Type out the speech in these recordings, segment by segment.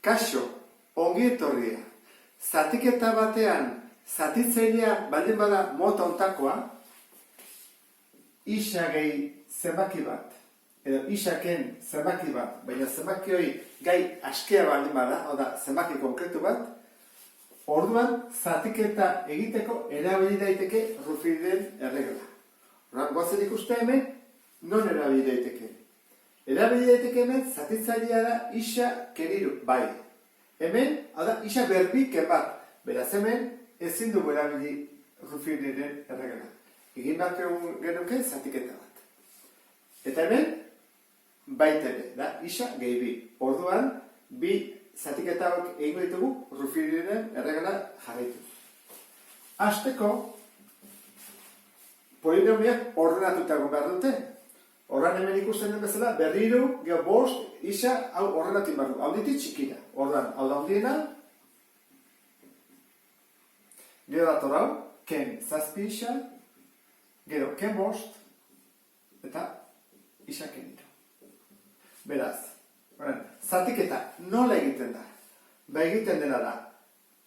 Kaixo, ongi etorria. Zatiketa batean, zatitzailea baldin bada mota ontakoa, isa gehi zenbaki bat, edo isaken zenbaki bat, baina zenbaki hori gai askea baldin bada, hau da, zenbaki konkretu bat, orduan zatiketa egiteko erabili daiteke Ruffieden erregela. Orduan, goazen ikuste hemen, non erabili daiteke? Erabili daiteke hemen, zatitzailea da isa keriru, bai. Hemen, hau da, isa berbiken bat. Beraz hemen, ezin dugu erabili Ruffieden erregela. Egin bat genuke zatiketa bat. Eta hemen, baita ere, da, isa gehi bi. Orduan, bi zatiketa hauek egingo ditugu Ruffieden erregela jarraitu. Hasteko, polinomiak ordenatuta egon behar dute. Horran hemen ikusten den bezala, berriro, geho bost, isa, hau ordenatu behar du. Hau ditu txikina. Orduan, hau da hundiena. Gero dator hau, ken zazpi isa, gero ken bost, eta isa ken ditu. Beraz, zatiketa nola egiten da? Ba egiten dena da,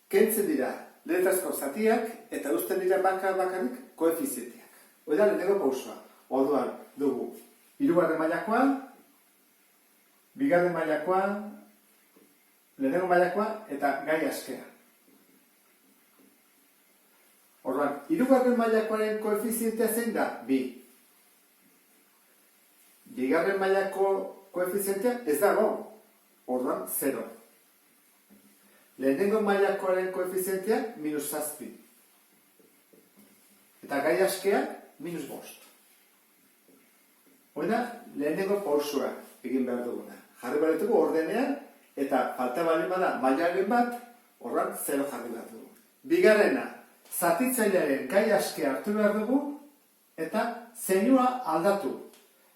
kentzen dira letrazko zatiak, eta uzten dira bakarrik koefizienteak. Hoi da, lehenengo pausoa. Orduan, dugu, hirugarren mailakoa, bigarren mailakoa, lehenengo mailakoa, eta gai askea. Orduan, hirugarren mailakoaren koefizientea zein da? 2. Bigarren mailako koefizientea ez dago. Orduan, 0. Lehenengo mailakoaren koefizientea -7. Eta gai askea -5. Hoi da, lehenengo pausua egin behar duguna. Jarri behar ditugu ordenean, eta falta baldin bada mailaren bat, orduan 0 jarri behar dugu. Bigarrena, zatitzailearen gai askea hartu behar dugu, eta zeinua aldatu.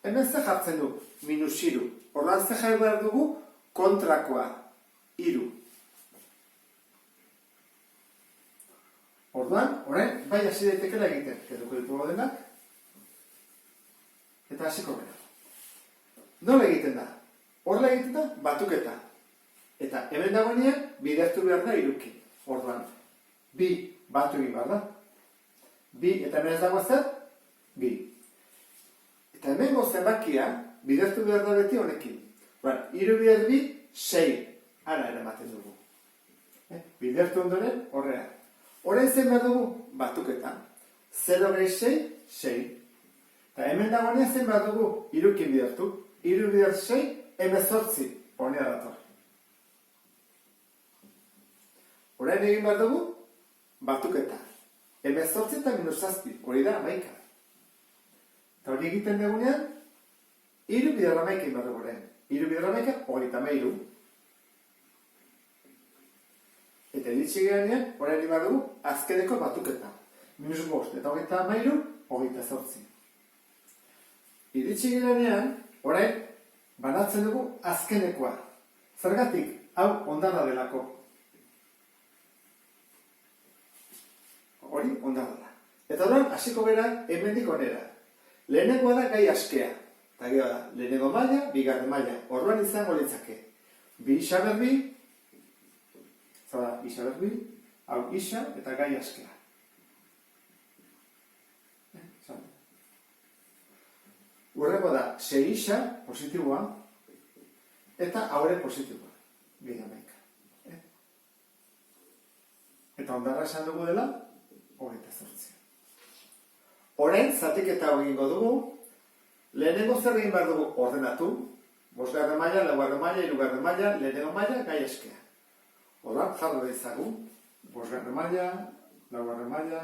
Hemen ze jartzen du? -3. Orduan ze jarri behar dugu? Kontrakoa, 3. Orduan, orain, bai hasi daitekela egiten. Keduko ditugu denak. Eta hasiko gara. Nola egiten da? Horrela egiten da, batuketa. Eta hemen dagoenean, bidertu behar da 3. Orduan, 2 batu egin behar da. 2 eta hemen ez dagoa zer? 2. Eta hemen zenbakia, bidertu behar da beti honekin. 3 bider 2, 6. Ara eramaten dugu. Bidertu ondoren, horrea. Horrein zein behar dugu? Batuketa. 0 gehi 6, 6. Eta hemen dagoenean zein behar dugu? 3 bidertu. 3 bider 6, 18. Honea dator. Horrein egin behar dugu? Batuketa. 18 eta -7. Hori da, 11. Eta hori egiten dugunean, 3 bider 11 egin behar dugu horrein. 3 bider 11, 33. Eta iritsi gerenean, horrein egin behar dugu, azkeneko batuketa. -5 eta 33, 28. Iritsi girenean, orain, banatzen dugu azkenekoa. Zergatik, hau ondara delako. Hori, ondara da. Eta orain, hasiko gara, hemendik onera. Lehenengoa da gai askea. Eta gero da, lehenengo maila, bigarren maila. Orduan izango litzake. 2 isa berbi, zara, isa berbi, hau isa eta gai askea. Urreko da, 6 isa, positiboa, eta haure positiboa, gehiamaika. Eta ondarra esan dugu dela, 28. Orain, zatiketa egingo dugu, lehenengo zer egin behar dugu ordenatu, 5. maila, 4. maila, 3. maila, lehenengo maila, gai askea. Orduan, jarro da izagu, 5. maila, 4. maila,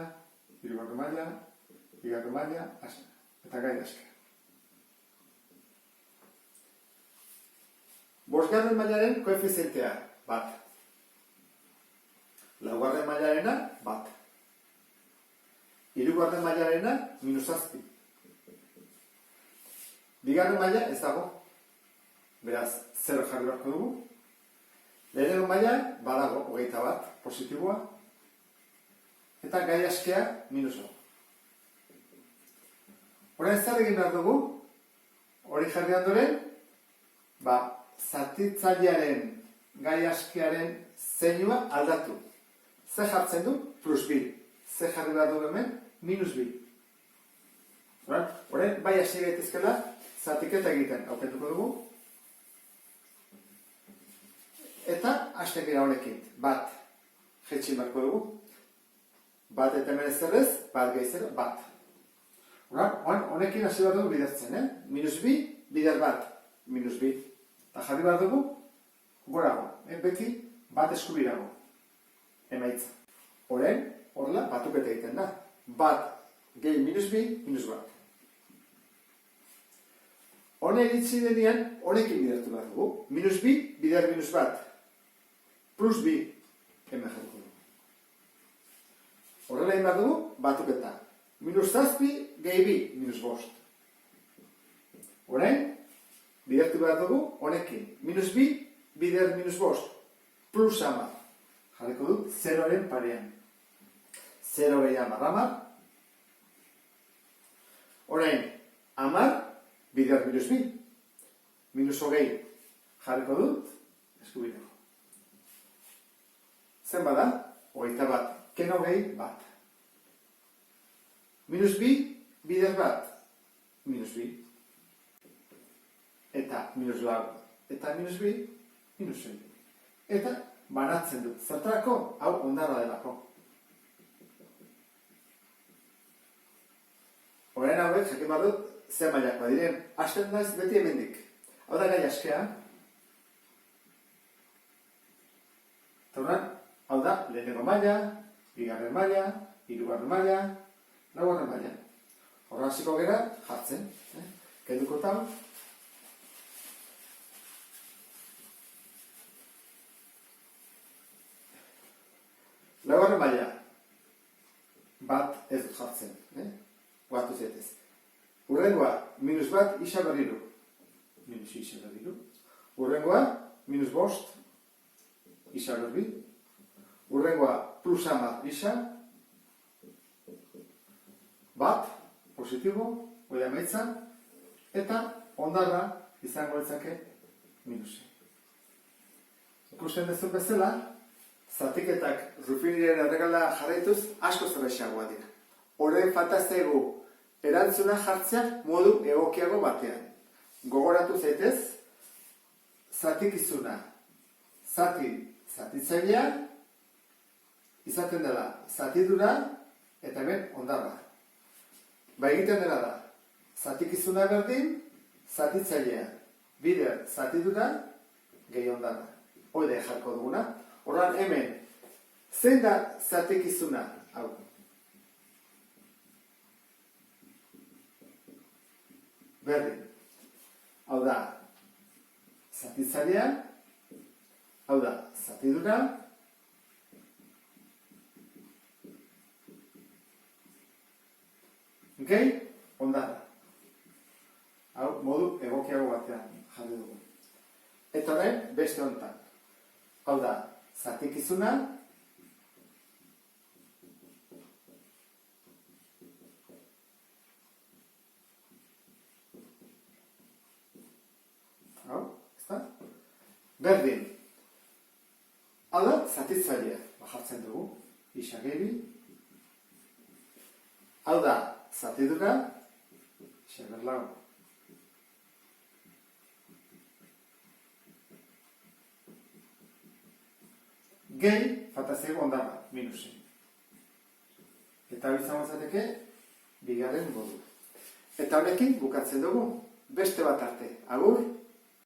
3. maila, 2. maila, eta gai askea. 5. mailaren koefizientea, 1. 4. mailarena, 1. 3. mailarena, -7. 2. maila ez dago. Beraz, 0 jarri beharko dugu. Lehenengo maila, badago, 21, positiboa. Eta gai askea, -1. Horren zer egin behar dugu? Hori jarri ondoren, zatitzailearen gai askearen zeinua aldatu. Ze jartzen du? Plus bi. Ze jarri behar dugu hemen? Minus bi. Horren, bai hasi gaitezkela, zatiketa egiten auketuko dugu. Eta hasten gira honekin. Bat. Jetxin barko dugu. Bat eta hemen ezerrez, bat gehi bat. Honekin hasi behar dugu bidertzen, Minus bi, bider bat. Minus bi. Eta jarri behar dugu, gorago. Beti, bat eskubirago. Emaitza. Horren, horrela, batuketa egiten da. Bat gehi minus bi, minus bat. Hone eritzi denean, honekin bidertu behar dugu. Minus bi, bider minus bat. Plus bi, hemen jarriko dugu. Horrela egin behar dugu, batuketa. Minus zazpi, gehi bi, minus bost. Horrein, bidertu behar dugu, honekin. Minus bi, bider minus bost. Plus ama. Jarriko dut, zeroaren parean. Zero gehi amar, amar. Horrein, amar, bider minus bi. Minus hogei jarriko dut, eskubireko. Zen bada, hogeita bat, ken hogei bat. Minus bi, bider bat, minus bi. Eta minus lau, eta minus bi, minus bi. Eta banatzen dut, zertarako, hau ondarra delako. Horren hauek, jakin behar dut, zer mailakoa diren, hasten naiz beti hemendik. Hau da gai askea. Eta horren, hau da, lehenengo maila, bigarren maila, hirugarren maila, laugarren maila. Horren hasiko gera, jartzen. Kenduko tau. Laugarren maila. Bat ez dut jartzen. Guatu zetez. Urrengoa, minus bat, isa berriru. Minus isa berriru. Urrengoa, minus bost, isa berri. Urrengoa, plus ama, isa. Bat, positibo, hori amaitza. Eta ondarra izango litzake minusi. Ikusten duzu bezala, zatiketak Rufiniren erregala jarraituz asko zerrexagoa dira. Horren fantaztegu erantzuna jartzea modu egokiago batean. Gogoratu zaitez, zatikizuna, zatitzailea, izaten dela zatidura eta hemen ondarra. Ba egiten dela da, zatikizuna berdin, zatitzailea, bider zatidura, gehi ondarra. Hoi da jarko duguna. Horran hemen, zein da zatikizuna? Hau. Berdin. Hau da, zatitzailea, hau da, zatidura, gehi ondarra. Hau, modu egokiago batean jarri dugu. Eta orain, beste honetan. Hau da, zatikizuna, hau, ezta? Berdin. Hau da, zatitzailea. Jartzen dugu, isa gehi. Hau da, zatidura, isa berlau. Gehi, fantazio ondarra, minusi. Eta hori izango zateke, bigarren modu. Eta honekin bukatzen dugu, beste bat arte. Agur!